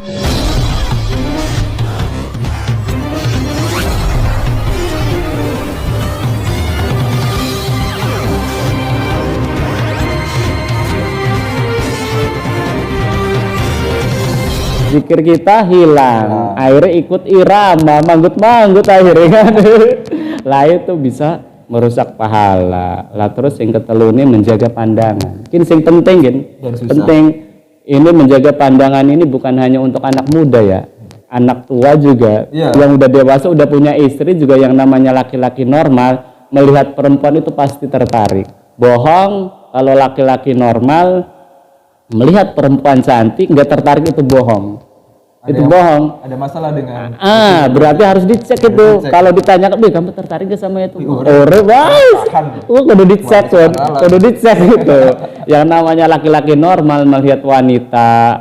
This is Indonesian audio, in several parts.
Zikir kita hilang, akhirnya ikut irama, manggut-manggut akhirnya kan. Lah itu bisa merusak pahala. Lah terus yang ketelu ini menjaga pandangan. Mungkin yang penting kan, penting ini menjaga pandangan ini bukan hanya untuk anak muda ya, anak tua juga, yang udah dewasa, udah punya istri juga, yang namanya laki-laki normal melihat perempuan itu pasti tertarik. Bohong kalau laki-laki normal melihat perempuan cantik nggak tertarik, itu bohong. Itu bohong. Ada masalah dengan. Berarti harus dicek itu. Kalau ditanya, kamu tertarik gak sama itu? Kudu dicek, kudu dicek itu. Yang namanya laki-laki normal melihat wanita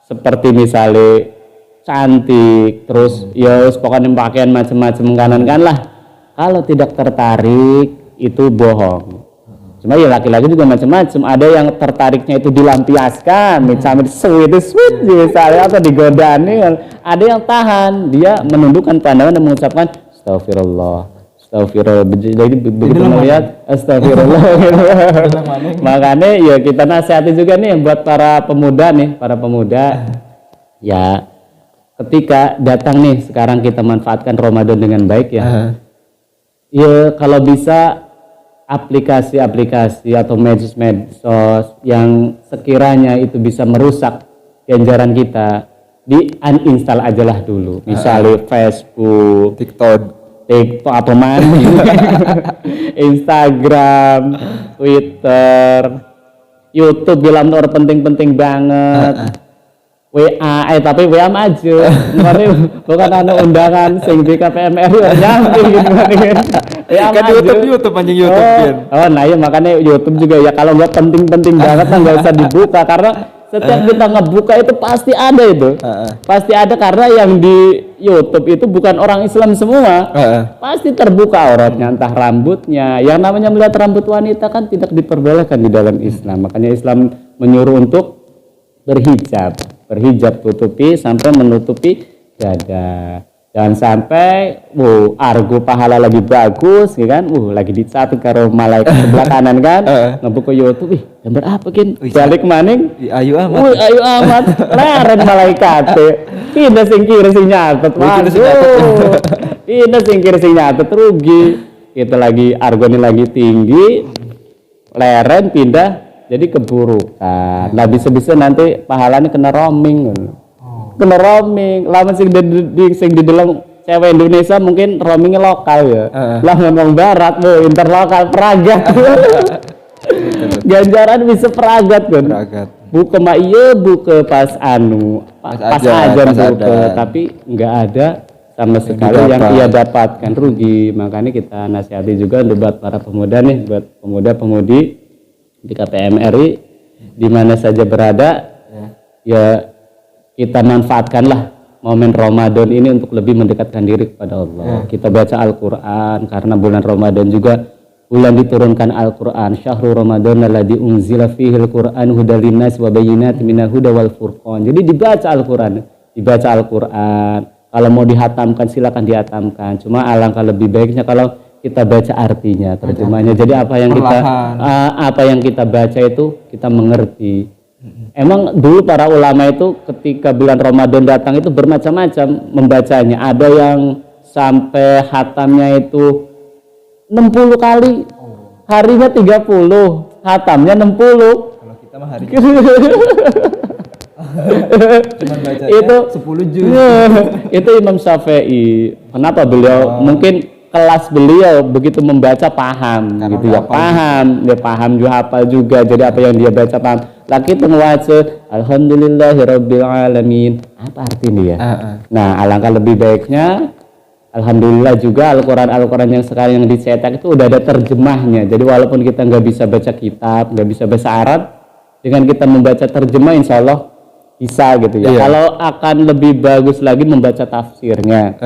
seperti misalnya cantik, terus ya pokoknya pakaian macam-macam kanan kan lah. Kalau tidak tertarik itu bohong. Cuma ya laki-laki juga macam-macam. Ada yang tertariknya itu dilampiaskan, misalnya sweet misalnya, atau digodani. Ada yang tahan, dia menundukkan pandangan dan mengucapkan astagfirullah. Jadi begitu melihat astagfirullah. Makanya ya kita nasihati juga nih buat para pemuda nih, ya ketika datang nih sekarang, kita manfaatkan Ramadan dengan baik ya. Ya kalau bisa aplikasi-aplikasi atau medsos yang sekiranya itu bisa merusak ganjaran kita, di uninstall aja lah dulu. Misalnya Facebook, TikTok apa mana, Instagram, Twitter, YouTube bilang orang penting-penting banget. WA, tapi WA maju. Bukan undangan sing di KPMR nyampe gitu kan. Kan YouTube anjing YouTube. Nah iya, makanya YouTube juga ya, kalau nggak penting-penting banget nggak usah dibuka, karena setiap kita ngebuka itu pasti ada itu. Pasti ada, karena yang di YouTube itu bukan orang Islam semua. Pasti terbuka auratnya, entah rambutnya. Yang namanya melihat rambut wanita kan tidak diperbolehkan di dalam Islam. Makanya Islam menyuruh untuk berhijab, tutupi sampai menutupi dada. Jangan sampai argo pahala lagi bagus ya kan, lagi dicatat karo malaikat sebelah kanan kan, ngebuka YouTube, gambar apa kin, balik maning, ayu amat, leren malaikat, pindah sing kiri sing nyatet, pindah sing kiri sing nyatet, rugi. Kita lagi argoni lagi tinggi, leren pindah jadi keburukan. Nah bisa-bisa nanti pahalanya kena roaming. Lawan sing di dalam cewek Indonesia mungkin roamingnya lokal ya. Lah ngomong barat, interlokal peragat. Ganjaran bisa peragat kan. Buka buka pas ajan buka, tapi nggak ada sama sekali yang ia dapatkan, rugi. Makanya kita nasihati juga buat para pemuda nih, buat pemuda-pemudi di KPM RI di mana saja berada, ya kita manfaatkanlah momen Ramadan ini untuk lebih mendekatkan diri kepada Allah. Kita baca Al-Quran, karena bulan Ramadan juga bulan diturunkan Al-Quran. Syahrul Ramadan alladzi unzila fihil Qur'an hudal linnas wa bayyinatin minal huda wal furqan. Jadi dibaca Al-Quran. Kalau mau dihatamkan silakan dihatamkan. Cuma alangkah lebih baiknya kalau kita baca artinya, terjemahnya. Jadi apa yang kita baca itu kita mengerti. Emang dulu para ulama itu ketika bulan Ramadan datang itu bermacam-macam membacanya. Ada yang sampai hatamnya itu 60 kali, harinya 30, hatamnya 60. Kalau kita mah hari cuma baca itu 10 juz. Itu Imam Syafi'i. Kenapa beliau mungkin kelas beliau begitu membaca paham karena gitu ya, paham juga, hafal juga. Jadi apa yang dia baca paham. Laki itu ngewaca alhamdulillahirabbil alamin. Apa artinya ya? Nah, alangkah lebih baiknya alhamdulillah juga Al-Quran yang sekarang yang dicetak itu udah ada terjemahnya. Jadi walaupun kita nggak bisa baca kitab, nggak bisa bahasa Arab, dengan kita membaca terjemah insya Allah bisa gitu ya. Kalau akan lebih bagus lagi membaca tafsirnya.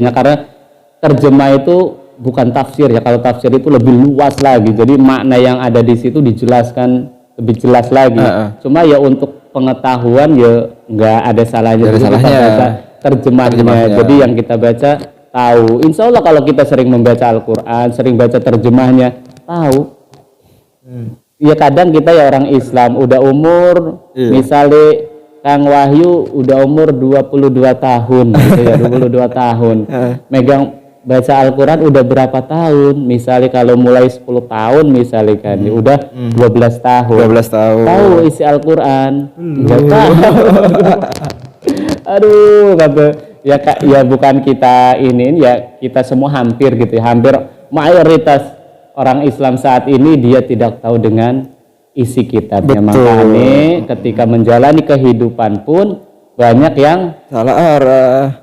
Karena terjemah itu bukan tafsir ya. Kalau tafsir itu lebih luas lagi. Jadi makna yang ada di situ dijelaskan lebih jelas lagi. Cuma ya untuk pengetahuan ya nggak ada salahnya Nggak ada juga kita salahnya. baca terjemahnya. Jadi yang kita baca tahu. Insya Allah kalau kita sering membaca Al-Quran, sering baca terjemahnya, tahu. Ya kadang kita ya orang Islam udah umur, misalnya Kang Wahyu udah umur 22 tahun gitu ya, 22 tahun. Megang baca Al-Quran udah berapa tahun? Misalnya kalau mulai 10 tahun misalnya kan, udah 12 tahun. 12 tahun. Tahu isi Al-Quran? Enggak tahu. Aduh, kata ya Kak, ya bukan kita ini ya, kita semua hampir gitu ya, hampir mayoritas orang Islam saat ini dia tidak tahu dengan isi kitabnya. Makanya ketika menjalani kehidupan pun banyak yang salah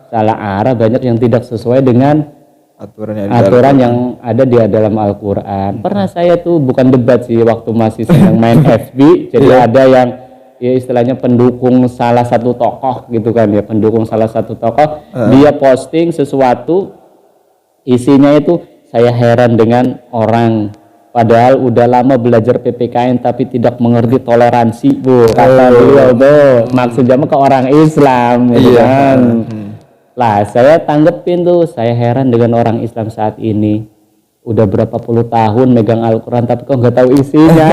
arah, banyak yang tidak sesuai dengan aturan yang ada di dalam Al-Quran. Pernah saya tuh bukan debat sih, waktu masih sedang main FB, jadi ada yang ya istilahnya pendukung salah satu tokoh gitu kan ya, pendukung salah satu tokoh, dia posting sesuatu, isinya itu saya heran dengan orang padahal udah lama belajar PPKN tapi tidak mengerti toleransi, Bu, kata beliau, Bu, maksudnya ke orang Islam gitu kan. Lah saya tanggepin tuh, saya heran dengan orang Islam saat ini udah berapa puluh tahun megang Al-Quran tapi kok nggak tahu isinya.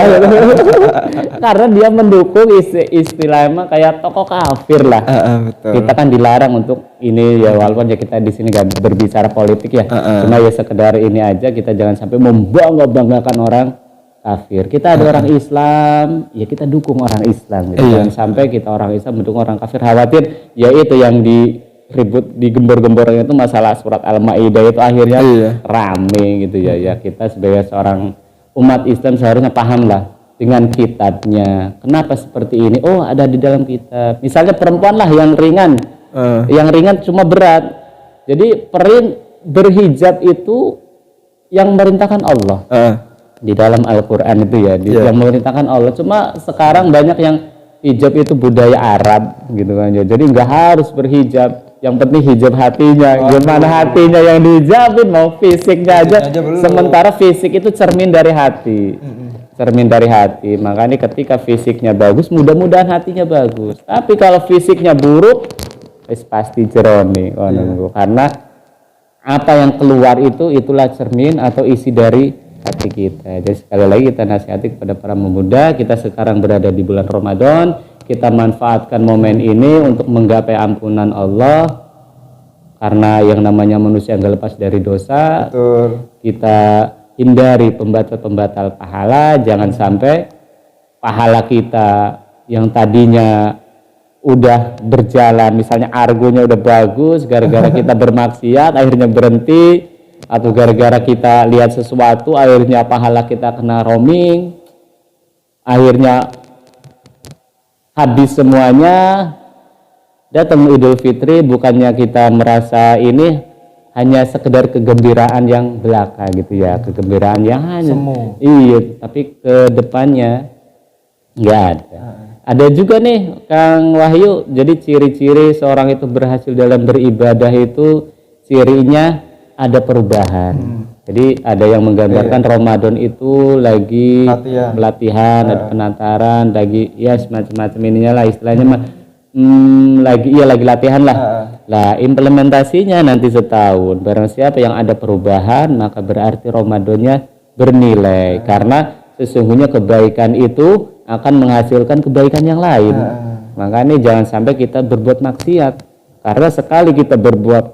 Karena dia mendukung istilahnya kayak tokoh kafir lah. Betul. Kita kan dilarang untuk ini ya, walaupun ya kita di sini nggak berbicara politik ya, cuma ya sekedar ini aja, kita jangan sampai membanggakan orang kafir. Kita ada orang Islam, ya kita dukung orang Islam gitu. Jangan sampai kita orang Islam mendukung orang kafir, khawatir ya itu yang ribut di gembor-gembornya itu masalah surat Al-Maidah itu akhirnya rame gitu ya. Ya kita sebagai seorang umat Islam seharusnya paham lah dengan kitabnya. Kenapa seperti ini? Oh, ada di dalam kitab. Misalnya perempuan lah yang ringan. Yang ringan cuma berat. Jadi berhijab itu yang merintahkan Allah. Di dalam Al-Qur'an itu ya, yang merintahkan Allah. Cuma sekarang banyak yang hijab itu budaya Arab gitu kan ya. Jadi nggak harus berhijab. Yang penting hijab hatinya. Gimana hatinya yang dihijabin, mau fisiknya aja. Sementara fisik itu cermin dari hati. Cermin dari hati. Makanya ketika fisiknya bagus, mudah-mudahan hatinya bagus. Tapi kalau fisiknya buruk, pasti jerone. Karena apa yang keluar itu itulah cermin atau isi dari hati kita. Jadi sekali lagi kita nasihati kepada para pemuda, kita sekarang berada di bulan Ramadan, kita manfaatkan momen ini untuk menggapai ampunan Allah, karena yang namanya manusia nggak lepas dari dosa. Betul. Kita hindari pembatal-pembatal pahala, jangan sampai pahala kita yang tadinya udah berjalan, misalnya argonya udah bagus, gara-gara kita bermaksiat akhirnya berhenti, atau gara-gara kita lihat sesuatu akhirnya pahala kita kena roaming, akhirnya habis semuanya. Datang Idul Fitri bukannya kita merasa ini hanya sekedar kegembiraan yang belaka gitu ya, kegembiraan yang hanya iya, tapi ke depannya nggak ada. Ada juga nih Kang Wahyu, jadi ciri-ciri seorang itu berhasil dalam beribadah itu cirinya ada perubahan. Jadi ada yang menggambarkan Ramadan itu lagi latihan, ada penataran, lagi ya semacam-macam ininya lah istilahnya mah. Lagi latihan lah. Lah implementasinya nanti setahun. Barang siapa yang ada perubahan, maka berarti Ramadannya bernilai. Karena sesungguhnya kebaikan itu akan menghasilkan kebaikan yang lain. Makanya jangan sampai kita berbuat maksiat. Karena sekali kita berbuat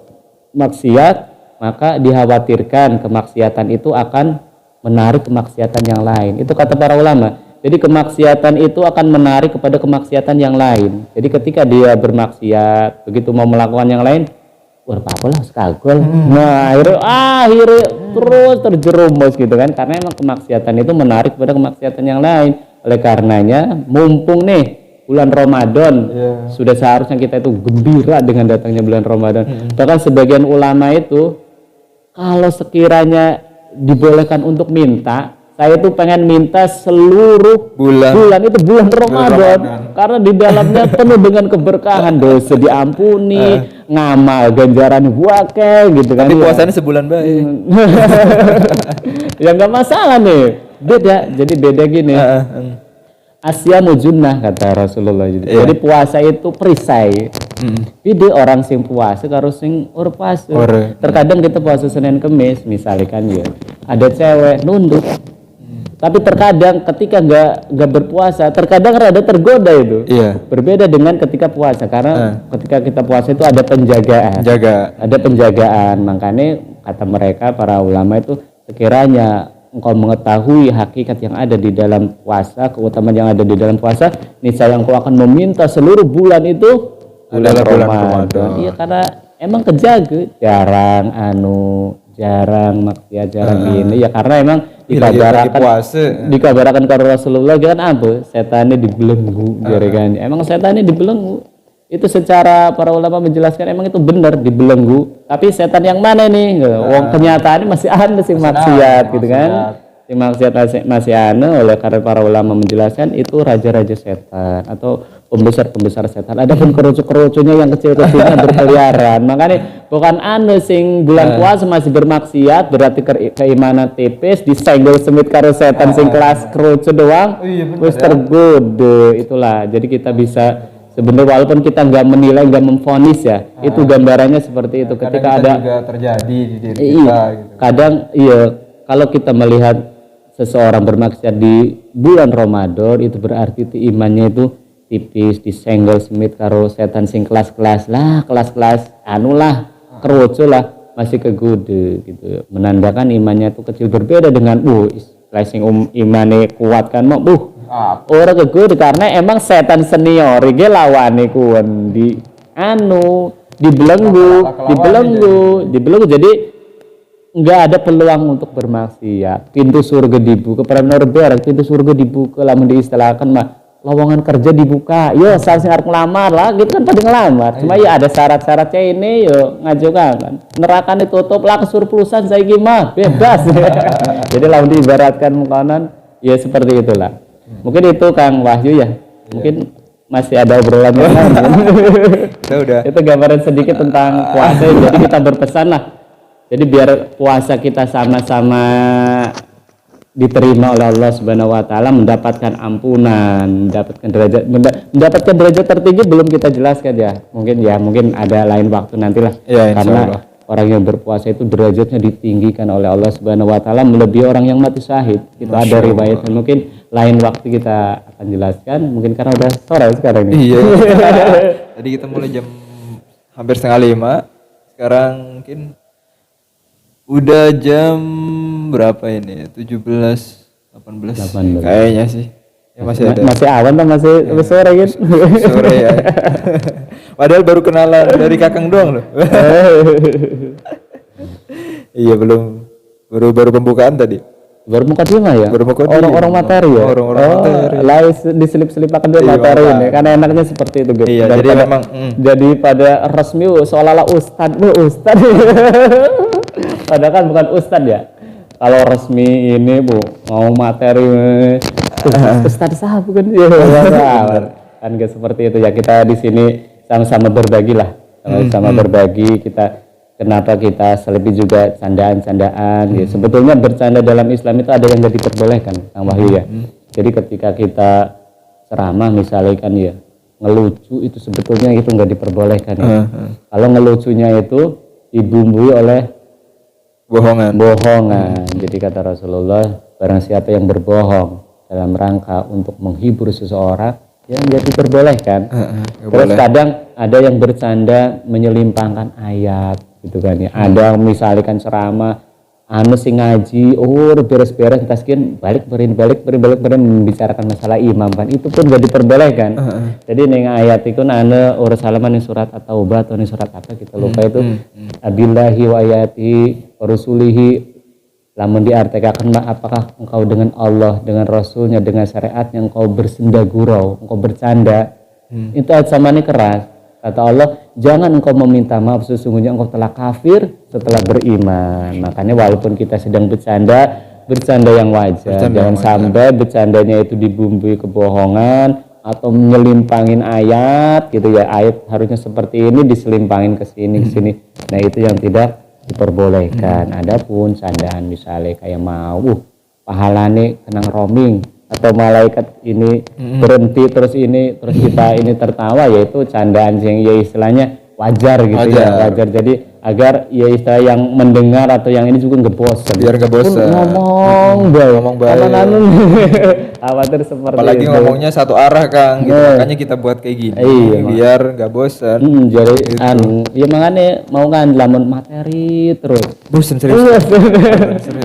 maksiat, maka dikhawatirkan kemaksiatan itu akan menarik kemaksiatan yang lain. Itu kata para ulama. Jadi kemaksiatan itu akan menarik kepada kemaksiatan yang lain. Jadi ketika dia bermaksiat, begitu mau melakukan yang lain, wah apa lah sekagol. Nah akhirnya terus terjerumus gitu kan, karena emang kemaksiatan itu menarik kepada kemaksiatan yang lain. Oleh karenanya, mumpung nih bulan Ramadan, sudah seharusnya kita itu gembira dengan datangnya bulan Ramadan. Bahkan sebagian ulama itu, kalau sekiranya dibolehkan untuk minta, saya tuh pengen minta seluruh bulan itu bulan Ramadan. Karena di dalamnya penuh dengan keberkahan, dosa diampuni, ngamal ganjaran buake gitu kan. Tapi puasanya sebulan baik. Ya nggak masalah nih, beda. Jadi beda gini. asyamu junnah kata Rasulullah. Jadi puasa itu perisai. Beda orang sing puasa karo sing ora puasa. Terkadang kita puasa Senin Kemis misalkan ya. Ada cewek nunduk. Tapi terkadang ketika nggak berpuasa, terkadang rada tergoda itu. Iya. Berbeda dengan ketika puasa, karena ketika kita puasa itu ada penjagaan. Ada penjagaan. Makanya kata mereka para ulama itu, sekiranya engkau mengetahui hakikat yang ada di dalam puasa, keutamaan yang ada di dalam puasa, niscaya engkau akan meminta seluruh bulan itu bulan Ramadan. Iya, karena emang kejaga, jarang maksiat, jarang gini ya, karena emang dikabarkan kalau Rasulullah kan apa? Setannya dibelenggu, kan? Emang setannya dibelenggu. Itu secara para ulama menjelaskan emang itu benar dibelenggu. Tapi setan yang mana nih? Wong kenyataannya masih ada sih maksiat gitu kan? Si maksiat masih ada. Oleh karena para ulama menjelaskan itu raja-raja setan atau pembesar setan. Adapun kerucu-kerucunya yang kecil-kecilnya berkeliaran. Makanya bukan sing bulan puasa masih bermaksiat, berarti keimanan tipis, disenggol semit karo setan sing kelas kerucu doang. Wis tergoda. Itulah. Jadi kita bisa sebenarnya walaupun kita nggak menilai, nggak memvonis ya, itu gambarannya seperti itu. Ketika ada juga terjadi di diri kita gitu. Kadang kalau kita melihat seseorang bermaksiat di bulan Ramadan, itu berarti imannya itu tipis, disenggol semit karo setan sing kelas-kelas kerucu lah, masih kegude gitu. Menandakan imannya itu kecil, berbeda dengan sing imane kuat kan orang kegude karena emang setan senior iki lawane kuwen dibelenggu. Jadi nggak ada peluang untuk bermaksiat. Pintu surga dibuka, pintu surga dibuka, lamun diistilahkan mah lowongan kerja dibuka. Yo seharusnya harus ngelamar lah, gitu kan pada ngelamar. Cuma ya ada syarat-syaratnya ini yo ngajukan kan. Neraka ditutup lah, kesurplusan saya gimana bebas. Jadi lamun diibaratkan makanan ya seperti itulah. Mungkin itu Kang Wahyu ya. Mungkin masih ada obrolan yang lain. Itu gambaran sedikit tentang puasa. Jadi kita berpesan lah. Jadi biar puasa kita sama-sama diterima oleh Allah Subhanahu wa taala, mendapatkan ampunan, mendapatkan derajat tertinggi belum kita jelaskan ya. Mungkin ada lain waktu nantilah. Ya, karena orang yang berpuasa itu derajatnya ditinggikan oleh Allah Subhanahu wa taala melebihi orang yang mati syahid. Itu ada riwayatnya. Mungkin lain waktu kita akan jelaskan. Mungkin karena udah sore sekarang ini. Iya. Tadi kita mulai jam hampir 4:30. Sekarang mungkin udah jam berapa ini? 18. Kayaknya sih. Ya masih awan atau masih sore gitu? Sore ya. Padahal baru kenalan dari Kakang doang loh. Iya baru pembukaan tadi. Baru mukadimah ya? Orang-orang materi ya? Orang-orang materi. Lain diselip-selipkan dia materi ini. Karena enaknya seperti itu gitu. Iya, jadi memang jadi pada resmi seolah-olah ustad. Padahal kan bukan ustad ya. Kalau resmi ini mau materi ustad sah bukan? Kan gak seperti itu ya. Kita di sini sama-sama berbagi lah. Sama-sama berbagi kita. Kenapa kita selebih juga candaan-candaan ya. Sebetulnya bercanda dalam Islam itu ada yang nggak diperbolehkan Kang Wahyu ya. Jadi ketika kita ceramah misalnya kan ya, ngelucu itu sebetulnya itu nggak diperbolehkan ya. Kalau ngelucunya itu dibumbui oleh bohongan. Jadi kata Rasulullah, barang siapa yang berbohong dalam rangka untuk menghibur seseorang, ya nggak diperbolehkan. Terus kadang ada yang bercanda menyelimpangkan ayat gitu kan ya. Ada misalkan ceramah sing ngaji beres-beres taskin balik membicarakan masalah imam kan, itu pun gak diperbolehkan. Jadi ning ayat itu urus halaman ning surat At-Taubah atau ning surat apa kita lupa itu abillahi wa ayati wa rusulihi, lamun diartikan apakah engkau dengan Allah, dengan Rasulnya, dengan syariatnya engkau bersenda gurau, engkau bercanda. Itu ayat samanya keras. Kata Allah, jangan engkau meminta maaf, sesungguhnya engkau telah kafir setelah beriman. Makanya walaupun kita sedang bercanda yang wajar. Jangan sampai bercandanya itu dibumbui kebohongan atau menyelimpangin ayat gitu ya. Ayat harusnya seperti ini diselimpangin ke sini. Nah itu yang tidak diperbolehkan. Adapun candaan misalnya kayak mau pahalane kenang roaming, atau malaikat ini berhenti terus kita ini tertawa, yaitu candaan yang ya istilahnya wajar gitu ya, wajar. Jadi agar ya istilah yang mendengar atau yang ini juga nggak bosan. Biar nggak bosan. Ngomong baik. Khawatir seperti apalagi itu. Ngomongnya satu arah Kang, gitu. Makanya kita buat kayak gini. Biar nggak bosan. Jadi gitu. ya makanya mau kan lamun materi terus. Bosan serius.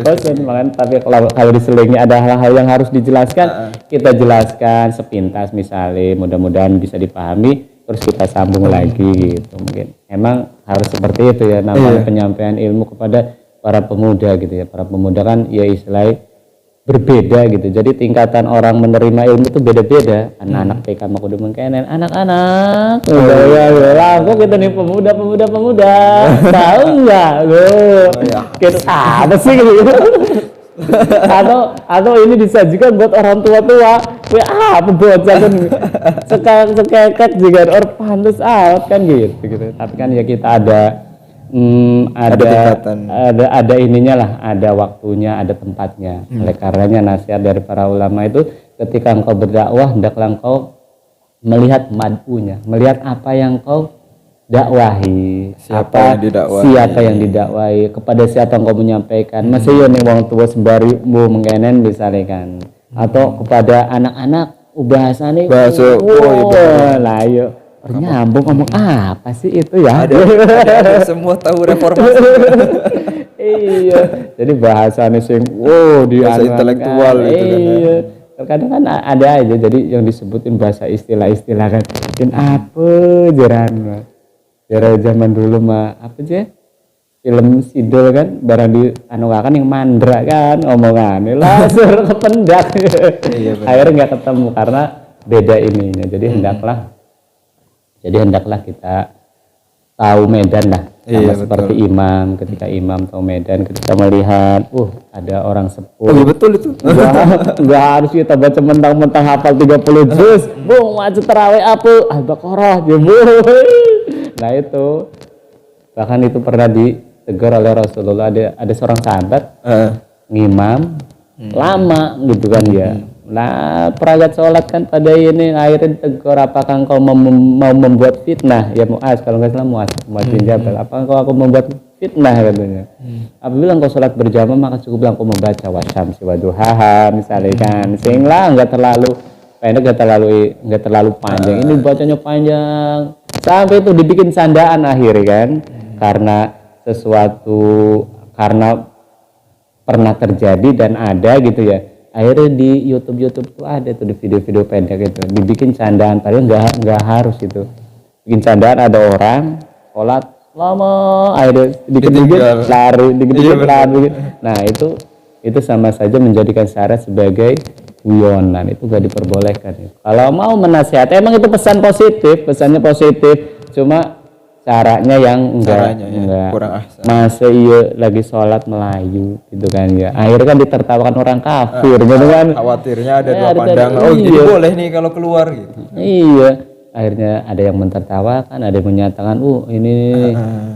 Bosan makanya, tapi kalau diselingi ada hal-hal yang harus dijelaskan, kita jelaskan sepintas misalnya, mudah-mudahan bisa dipahami. Terus kita sambung lagi gitu. Mungkin emang harus seperti itu ya, namanya penyampaian ilmu kepada para pemuda gitu ya. Para pemuda kan ya istilahnya berbeda gitu, jadi tingkatan orang menerima ilmu itu beda-beda. Anak-anak PK mah kudu mengkenen, anak-anak udah ya kok kita nih pemuda tahu nggak lo kita apa sih gitu. atau ini disajikan buat orang tua apa bocah kan sekekek juga orang pantas kan gitu. Tapi kan ya kita ada ininya lah, ada waktunya, ada tempatnya. Oleh karenanya nasihat dari para ulama itu, ketika engkau berdakwah hendaklah engkau melihat mad'unya, melihat apa yang kau dakwahi, siapa yang didakwahi, kepada siapa engkau menyampaikan. Masih yo ning wong tua sembari mu mengkenen misalnya kan, atau kepada anak-anak bahasane lah yo nyambung ngomong apa sih itu ya, ada semua tahu reformasi. Iya, jadi bahasanya sing bahasa intelektual kan. Itu iya kan. Terkadang kan ada aja jadi yang disebutin bahasa istilah-istilah kan, dan apa jaran zaman dulu mah apa aja film Sidul kan, barang di kan yang mandra kan omongannya langsung kependak. Akhirnya nggak ketemu karena beda ininya. Jadi hendaklah kita tahu medan lah, sama seperti betul. Imam, ketika imam tahu medan, ketika melihat ada orang sepuh. Betul itu. Enggak harus kita baca mentang-mentang hafal 30 juz. Macet tarawih apa? Al-Baqarah jebul. Nah itu bahkan itu pernah ditegur oleh Rasulullah, ada seorang sahabat ngimam lama gitu kan ya. Nah perangkat sholat kan pada ini akhirnya ditegur, apakah engkau mau membuat fitnah ya Muaz, kalau nggak salah Muaz bin Jabal, apakah aku membuat fitnah katanya. Apabila engkau sholat berjamaah maka cukuplah engkau membaca wasyamsi waduhaha misalnya kan, sehingga nggak terlalu pendek, nggak terlalu panjang. Ini bacanya panjang sampai itu dibikin candaan akhirnya kan, karena pernah terjadi dan ada gitu ya. Akhirnya di YouTube tuh ada tuh, di video-video pendek itu dibikin candaan, padahal nggak harus itu. Bikin candaan, ada orang sholat lama, akhirnya dikit-dikit lari, lari. Nah itu sama saja menjadikan syarat sebagai guyonan, itu nggak diperbolehkan. Kalau mau menasihat, emang itu pesannya positif, cuma caranya yang enggak kurang ahsan. Masa iya lagi sholat Melayu gitu kan ya, akhirnya kan ditertawakan orang kafir gitu kan, khawatirnya ada dua pandangan, jadi boleh nih kalau keluar gitu. Iya, akhirnya ada yang mentertawakan, ada yang menyatakan ini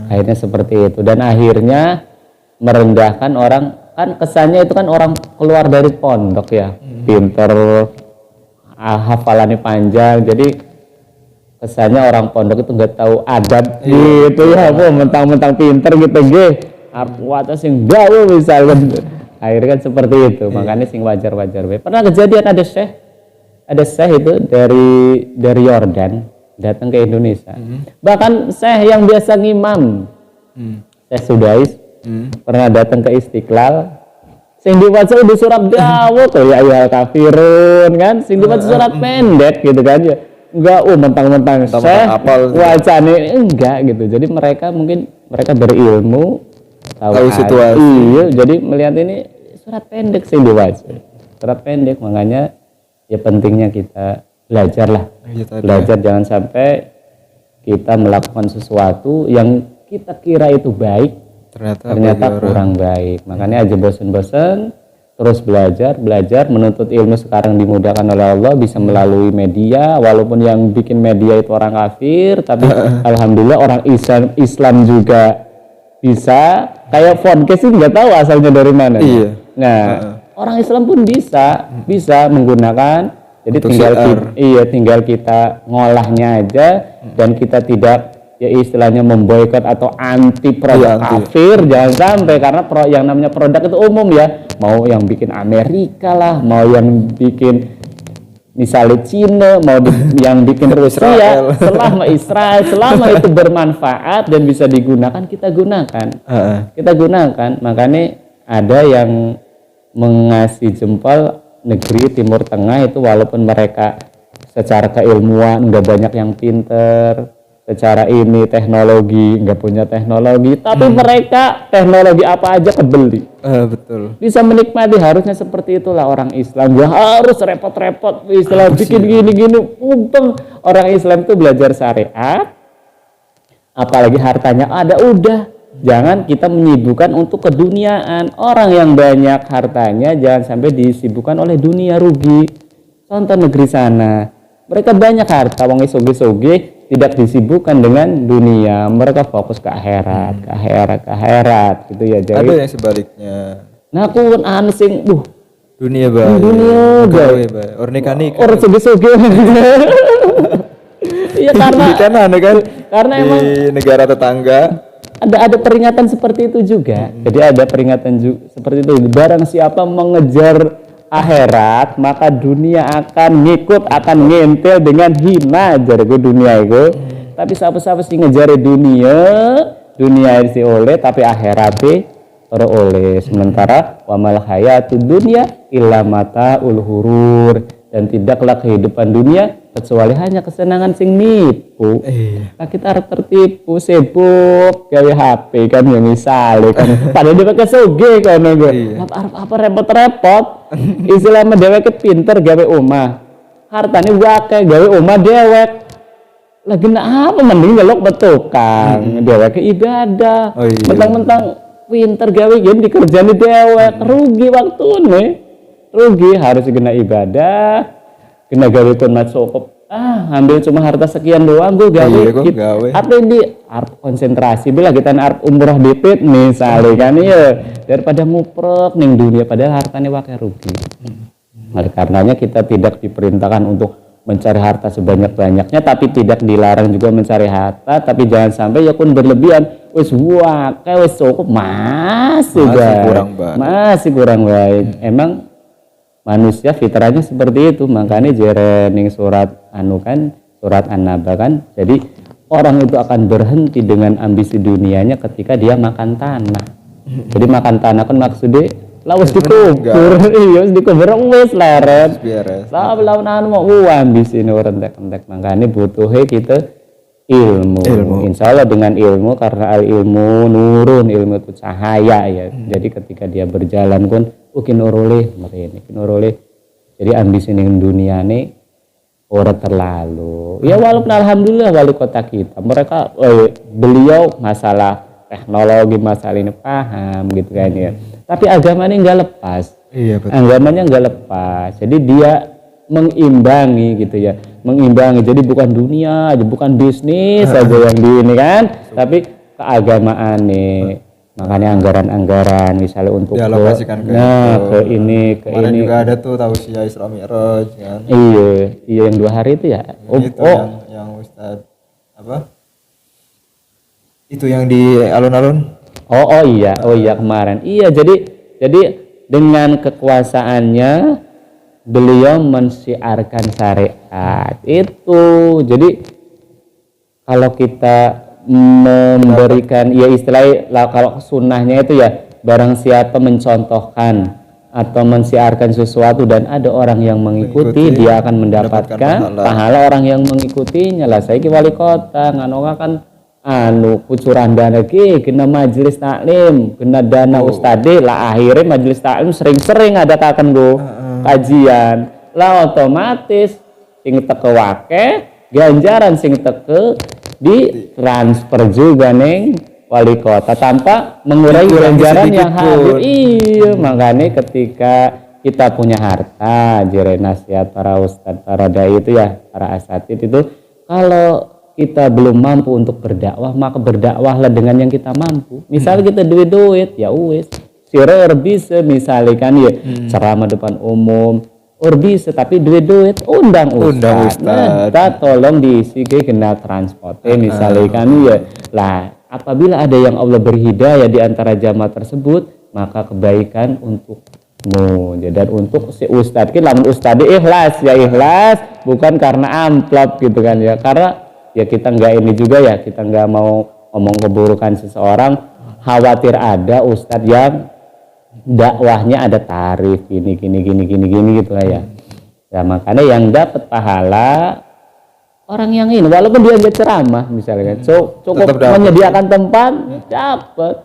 akhirnya seperti itu, dan akhirnya merendahkan orang. Kan kesannya itu kan orang keluar dari pondok ya, pinter, hafalannya panjang, jadi kesannya orang pondok itu nggak tahu adab gitu ya, mentang-mentang pinter gitu aku atas yang gawe misalnya. Akhirnya kan seperti itu, makanya sing wajar-wajar. Pernah kejadian ada syekh itu dari Yordan datang ke Indonesia. Bahkan syekh yang biasa ngimam, Syekh Sudais, pernah datang ke Istiqlal. Sing dibaca di surat Dawud tuh ya ayyuhal kafirun kan, sing dibaca surat pendek gitu kan ya. Enggak, mentang-mentang syekh wacane enggak gitu. Jadi mereka berilmu, tahu situasi. Iya, jadi melihat ini surat pendek sih dibaca. Surat pendek, makanya ya pentingnya kita belajar lah. Belajar, jangan sampai kita melakukan sesuatu yang kita kira itu baik, ternyata kurang baik. Makanya aja bosen-bosen, terus belajar, menuntut ilmu sekarang dimudahkan oleh Allah, bisa melalui media, walaupun yang bikin media itu orang kafir, tapi alhamdulillah orang Islam juga bisa. Kayak podcast ini nggak tahu asalnya dari mana. Iya. Nah, orang Islam pun bisa menggunakan. Jadi tinggal kita ngolahnya aja dan kita tidak ya istilahnya memboikot atau anti produk kafir, jangan sampai, karena yang namanya produk itu umum ya, mau yang bikin Amerika lah, mau yang bikin misalnya Cina, mau yang bikin Rusia, selama Israel, selama itu bermanfaat dan bisa digunakan, kita gunakan. Makanya ada yang mengasih jempol negeri Timur Tengah itu, walaupun mereka secara keilmuan nggak banyak yang pinter, secara ini teknologi nggak punya teknologi, tapi mereka teknologi apa aja kebeli. Betul. Bisa menikmati, harusnya seperti itulah orang Islam. Gak harus repot-repot istilah bikin gini-gini. Untung orang Islam itu belajar syariat, apalagi hartanya ada, udah. Jangan kita menyibukkan untuk keduniaan. Orang yang banyak hartanya jangan sampai disibukkan oleh dunia, rugi. Contoh negeri sana, mereka banyak harta, wong soge-soge, tidak disibukkan dengan dunia, mereka fokus ke akhirat, ke akhirat gitu ya. Jadi ada yang sebaliknya. Nah aku kan sing dunia bae. Dunia bae. Ornikani. Orang soge-soge. Iya karena emang di negara tetangga ada peringatan seperti itu juga. Jadi ada peringatan juga seperti itu. Barang siapa mengejar akhirat, maka dunia akan ngikut, akan ngentel dengan hina jadi dunia itu. Tapi siapa sih ngejar dunia isi oleh, tapi akhiratnya oleh. Sementara wa mal hayatud dunya illa mataul hurur, dan tidaklah kehidupan dunia kecuali hanya kesenangan sing nipu. Nah, kita harus tertipu, sibuk gawe HP kan ya misalnya kan. Padahal dia pakai soge kan apa repot-repot. Istilahnya dewek pinter gawe omah. Hartane wake gawe omah dewek. Lagi apa mending ngelok betukang. Dewek ibadah. Mentang-mentang pinter gawe gini dikerjani dewek, rugi waktune. Rugi, harus kena ibadah, kena gawe kon mat sokop. Ambil cuma harta sekian doang gue gawe. Atau di konsentrasi bila kita arep umroh dipit misalnya kan ya, daripada nguprek ning dunia padahal hartanya wae rugi. Oleh karenanya kita tidak diperintahkan untuk mencari harta sebanyak-banyaknya, tapi tidak dilarang juga mencari harta, tapi jangan sampai ya kun berlebihan. Wis wae wis cukup masih kurang baik. Emang manusia fitrahnya seperti itu, makanya jerening surat surat An-Naba kan, jadi orang itu akan berhenti dengan ambisi dunianya ketika dia makan tanah. Jadi makan tanah kan maksudnya lawas dikubur, iya dikubur wis leret. Lawan mau ambisi ini rentek-rentek, makanya butuhnya kita ilmu. Insya Allah dengan ilmu, karena ilmu nurun, ilmu itu cahaya ya. Jadi ketika dia berjalan pun kinurule. Jadi ambisi ning dunia nih ora terlalu. Ya walaupun alhamdulillah wali kota kita, mereka beliau masalah teknologi, masalah ini paham gitu kan ya. Tapi agamanya nggak lepas. Iya betul. Agamanya nggak lepas. Jadi dia mengimbangi gitu ya, jadi bukan dunia aja, bukan bisnis aja yang di ini kan, tapi keagamaan nih. Makanya anggaran misalnya untuk dialokasikan ke ini kemarin juga ada tuh tausiah Isra Mi'raj kan. Iya yang 2 hari itu ya. Yang Ustaz apa? Itu yang di alun-alun. Iya kemarin. Iya jadi dengan kekuasaannya beliau mensiarkan syariat itu. Jadi kalau kita memberikan ya istilahnya kalau sunnahnya itu ya, barang siapa mencontohkan atau mensiarkan sesuatu dan ada orang yang mengikuti, dia akan mendapatkan pahala orang yang mengikutinya lah. Saya wali kota nganoga kan kucuran dana kena majelis taklim, kena dana ustadz lah, akhirnya majelis taklim sering-sering ada kajian lah, otomatis sing teke wake ganjaran sing teke di transfer juga neng wali kota tanpa mengurangi ganjaran yang hadir. Iya, makanya ketika kita punya harta, jere nasihat para ustadz, para dai itu ya, para asatid itu, kalau kita belum mampu untuk berdakwah, maka berdakwahlah dengan yang kita mampu. Misalnya kita duit ya wis Sira bisa misalnya kan ya ceramah depan umum, bisa tapi duit undang ustaz. Nah, tolong diisi ke kena transport. Misalnya kan ya. Lah, apabila ada yang Allah beri hidayah di antara jamaah tersebut, maka kebaikan untukmu. Dan untuk si ustaz ki lamun ustaz ikhlas bukan karena amplop gitu kan ya. Karena ya kita enggak ini juga ya, kita enggak mau ngomong keburukan seseorang, khawatir ada ustadz yang dakwahnya ada tarif gini gitu lah ya. Ya makanya yang dapat pahala orang yang ini walaupun dia nggak ceramah misalnya kan, cukup menyediakan tempat dapat.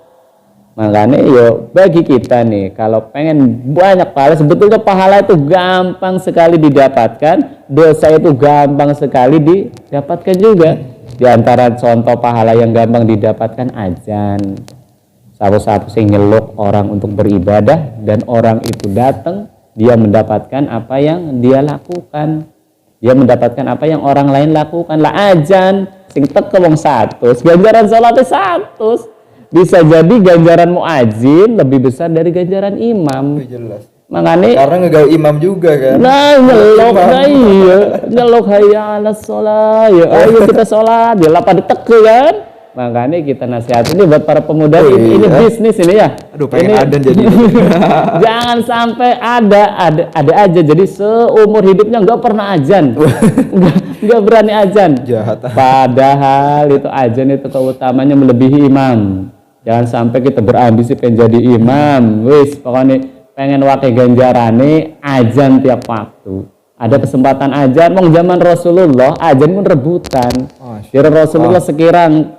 Makanya yo bagi kita nih kalau pengen banyak pahala, sebetulnya pahala itu gampang sekali didapatkan, dosa itu gampang sekali didapatkan juga. Di antara contoh pahala yang gampang didapatkan azan. Satu-satu sing nyeluk orang untuk beribadah dan orang itu datang, dia mendapatkan apa yang dia lakukan. Dia mendapatkan apa yang orang lain lakukan. Lah azan sing teke wong 100, ganjaran salatnya 100. Bisa jadi ganjaran muadzin lebih besar dari ganjaran imam. Jelas. Makanya karena ngegawe imam juga kan. Nah, nyelok hayya 'alas shalah. Ya ayo kita salat, ya lah pada teke kan. Makanya kita nasihat ini buat para pemuda ini bisnis ini ya. Aduh pengen adzan jadi. Jangan sampai ada aja. Jadi seumur hidupnya nggak pernah azan. nggak berani azan. Jahat. Padahal itu azan itu keutamanya melebihi imam. Jangan sampai kita berambisi pengen jadi imam. Wis pokoknya pengen wakil ganjarane azan tiap waktu. Ada kesempatan azan, mau zaman Rasulullah azan pun rebutan. Jadi Rasulullah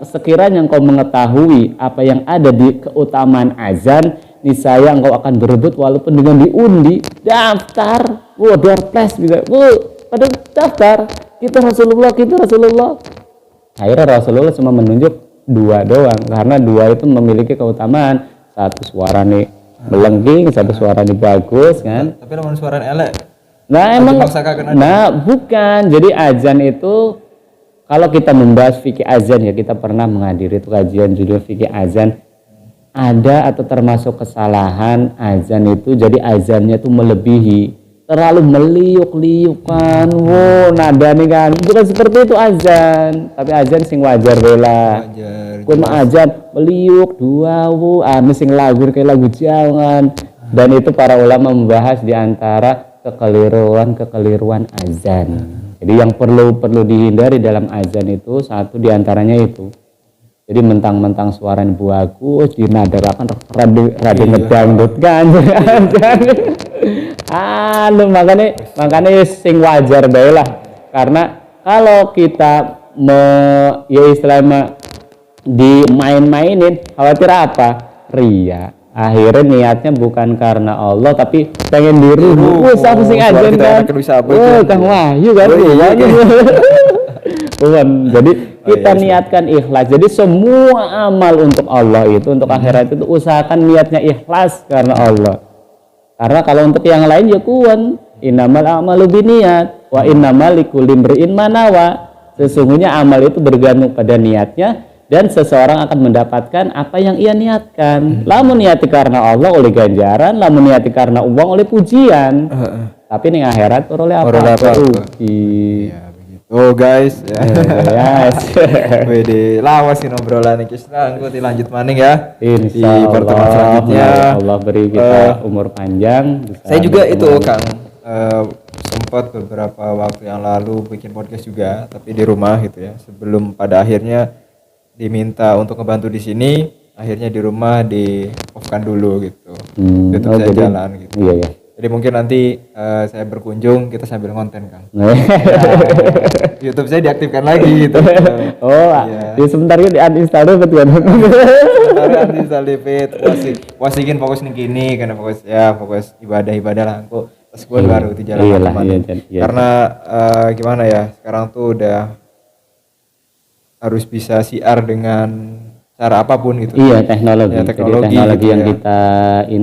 sekiranya engkau mengetahui apa yang ada di keutamaan azan, niscaya engkau akan berebut walaupun dengan diundi. Daftar, door prize juga, pada daftar. Kita Rasulullah. Akhirnya Rasulullah cuma menunjuk 2 doang, karena 2 itu memiliki keutamaan. Satu suaranya melengking, satu suaranya bagus kan. Tapi namun suaranya elek. Nah emang, bukan. Jadi azan itu kalau kita membahas fikih azan ya, kita pernah menghadiri itu kajian judul fikih azan. Ada atau termasuk kesalahan azan itu, jadi azannya itu melebihi, terlalu meliuk-liukan. Nada nih kan, bukan seperti itu azan. Tapi azan sing wajar bela. Kun azan meliuk sing lagu kayak lagu jangan. Dan itu para ulama membahas di antara kekeliruan azan. Jadi yang perlu dihindari dalam azan itu satu diantaranya itu. Jadi mentang-mentang suaranya bagus dinadarakan rada ngedangdut kan. Makanya sing wajar bae lah. Karena kalau kita ya istilahnya dimain-mainin, khawatir apa? Ria. Akhirnya niatnya bukan karena Allah tapi pengen diruhu. Siapa sing azan kan? Kang Wahyu kan. Bukan. Jadi kita niatkan ikhlas. Jadi semua amal untuk Allah itu, untuk akhirat itu usahakan niatnya ikhlas karena Allah. Karena kalau untuk yang lain ya kuan. Innamal a'malu binniyat wa innamal likulli imri'in ma nawa. Sesungguhnya amal itu bergantung pada niatnya. Dan seseorang akan mendapatkan apa yang ia niatkan. Lamun niati karena Allah oleh ganjaran, lamun niati karena uang oleh pujian. Tapi nih akhirat oleh apa? Iya begitu. Guys, ya. Yes. Wede lawas ini obrolan iki. Engko dilanjut maning ya. Di pertemuan selanjutnya. Allah beri kita umur panjang. Saya juga itu Kang sempat beberapa waktu yang lalu bikin podcast juga, tapi di rumah gitu ya. Sebelum pada akhirnya diminta untuk ngebantu di sini, akhirnya di rumah di off-kan dulu gitu. YouTube saya jalan gitu. Iya. Jadi mungkin nanti saya berkunjung kita sambil ngonten Kang. YouTube saya diaktifkan lagi gitu. Di sebentar di uninstall betul kan. Sebentar uninstall DP. Wasikin fokus nih gini karena fokus ibadah lah. Kok pas gue baru di jalan karena gimana ya, sekarang tuh udah harus bisa siar dengan cara apapun gitu. Iya, teknologi. Jadi teknologi gitu yang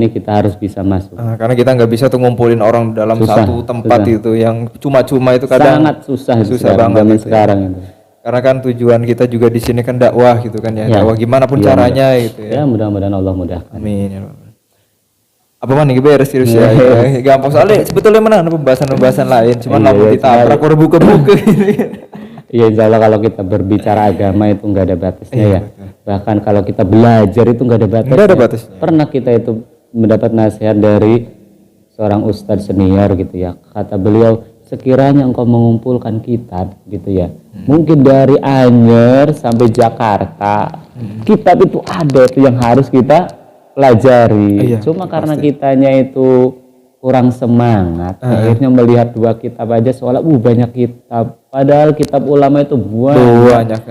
kita harus bisa masuk. Karena kita nggak bisa tuh ngumpulin orang dalam satu tempat itu yang cuma-cuma itu kadang sangat susah banget zaman sekarang itu. Karena kan tujuan kita juga di sini kan dakwah gitu kan ya. Dakwah gimana pun caranya gitu ya. Ya mudah-mudahan Allah mudahkan. Amin ya. apa man nih beres serius ya. Gampang soalnya sebetulnya mana ada pembahasan lain, cuman lamun ditabrak baru buka-buka. Iya, insya Allah kalau kita berbicara agama itu nggak ada batasnya ya. Betul. Bahkan kalau kita belajar itu nggak ada batasnya. Nggak ada batasnya. Pernah kita itu mendapat nasihat dari seorang ustadz senior gitu ya. Kata beliau, sekiranya engkau mengumpulkan kitab gitu ya, mungkin dari Anyer sampai Jakarta, kitab itu ada itu yang harus kita pelajari. Cuma karena kitanya itu kurang semangat, akhirnya melihat 2 kitab aja soalnya banyak kitab. Padahal kitab ulama itu banyak.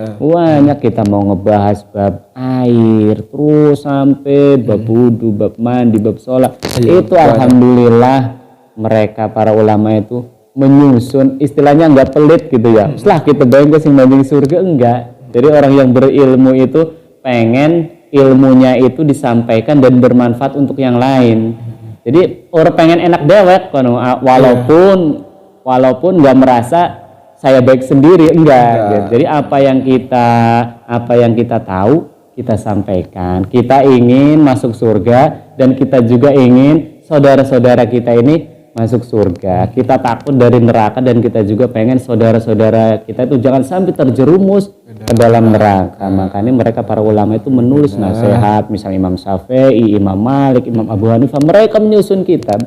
Kita mau ngebahas bab air, terus sampai bab wudu, bab mandi, bab sholat. Itu alhamdulillah mereka para ulama itu menyusun, istilahnya nggak pelit gitu ya. Setelah kita bayangkan sing banding surga enggak. Jadi orang yang berilmu itu pengen ilmunya itu disampaikan dan bermanfaat untuk yang lain. Jadi orang pengen enak dewek kono, walaupun nggak merasa saya baik sendiri enggak. Jadi apa yang kita tahu kita sampaikan. Kita ingin masuk surga dan kita juga ingin saudara-saudara kita ini masuk surga. Kita takut dari neraka dan kita juga pengen saudara-saudara kita itu jangan sampai terjerumus ke dalam neraka. Makanya mereka para ulama itu menulis nasihat, misalnya Imam Syafi'i, Imam Malik, Imam Abu Hanifah, mereka menyusun kitab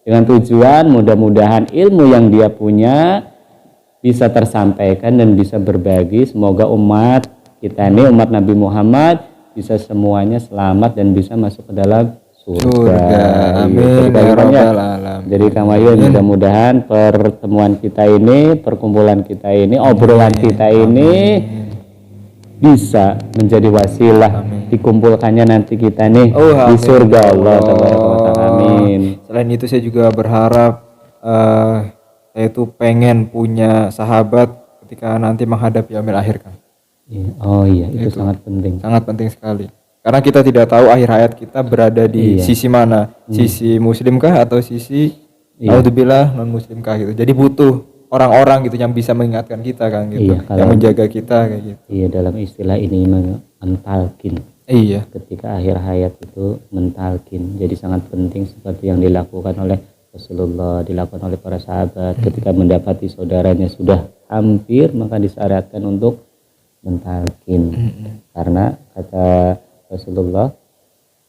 dengan tujuan mudah-mudahan ilmu yang dia punya bisa tersampaikan dan bisa berbagi. Semoga umat kita ini, umat Nabi Muhammad, bisa semuanya selamat dan bisa masuk ke dalam surga. Amin. Jadi Kang Wahyu, mudah-mudahan pertemuan kita ini, perkumpulan kita ini, obrolan kita ini bisa menjadi wasilah dikumpulkannya nanti kita nih di surga Allah. Amin. Selain itu saya juga berharap saya itu pengen punya sahabat ketika nanti menghadapi yaumil akhir, Kang. Oh iya, itu sangat penting. Sangat penting sekali. Karena kita tidak tahu akhir hayat kita berada di sisi mana, sisi muslimkah atau sisi naudzubillah non muslimkah gitu. Jadi butuh orang-orang gitu yang bisa mengingatkan kita, kan gitu, yang menjaga kita kayak gitu. Iya, dalam istilah ini mentalkin. Iya. Ketika akhir hayat itu mentalkin. Jadi sangat penting seperti yang dilakukan oleh Rasulullah, dilakukan oleh para sahabat. Ketika mendapati saudaranya sudah hampir, maka disyariatkan untuk mentalkin. Karena kata Rasulullah,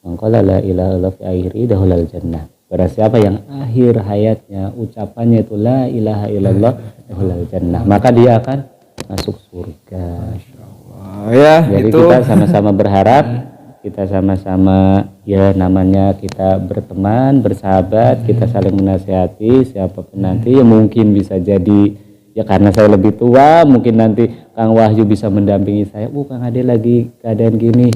maqala la ilaha illallah fi akhiri dahulal jannah. Barang siapa yang akhir hayatnya ucapannya itu la ilaha illallah dahulal jannah, maka dia akan masuk surga. Ya, jadi itu kita sama-sama berharap, kita sama-sama ya namanya kita berteman, bersahabat, kita saling menasihati siapapun nanti yang mungkin bisa jadi ya karena saya lebih tua, mungkin nanti Kang Wahyu bisa mendampingi saya. Kang Ade lagi keadaan gini.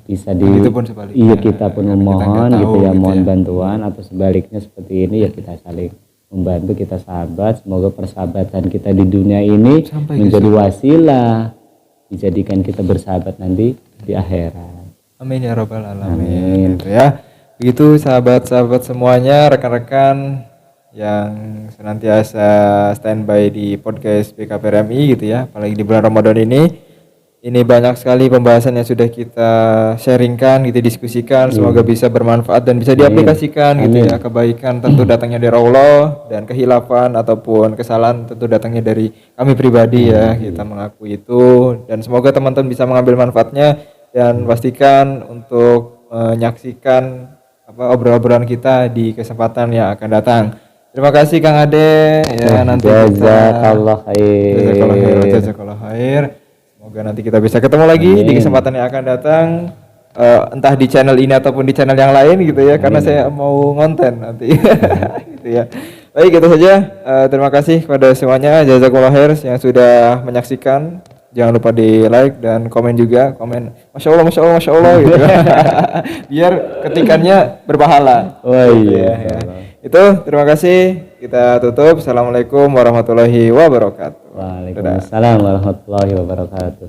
Bisa kita pun memohon gitu ya, mohon bantuan atau sebaliknya seperti ini ya, kita saling membantu, kita sahabat. Semoga persahabatan kita di dunia ini sampai menjadi wasilah dijadikan kita bersahabat nanti di akhirat. Amin ya rabbal alamin. Gitu ya. Begitu sahabat-sahabat semuanya, rekan-rekan yang senantiasa standby di podcast BKPRMI gitu ya, apalagi di bulan Ramadan ini. Ini banyak sekali pembahasan yang sudah kita sharingkan, gitu, diskusikan. Semoga bisa bermanfaat dan bisa diaplikasikan gitu ya. Kebaikan tentu datangnya dari Allah, dan kehilafan ataupun kesalahan tentu datangnya dari kami pribadi ya. Kita mengakui itu, dan semoga teman-teman bisa mengambil manfaatnya dan pastikan untuk menyaksikan obrolan kita di kesempatan yang akan datang. Terima kasih Kang Ade ya, nanti jazakallah khair. Semoga nanti kita bisa ketemu lagi di kesempatan yang akan datang, entah di channel ini ataupun di channel yang lain gitu ya. Karena saya mau ngonten nanti gitu ya. Baik, itu saja. Terima kasih kepada semuanya, jazakallah khair yang sudah menyaksikan. Jangan lupa di like dan komen juga, komen Masya Allah gitu. Biar ketikannya berpahala. Oh iya. Ya. Itu terima kasih. Kita tutup. Assalamualaikum warahmatullahi wabarakatuh. Waalaikumsalam warahmatullahi wabarakatuh.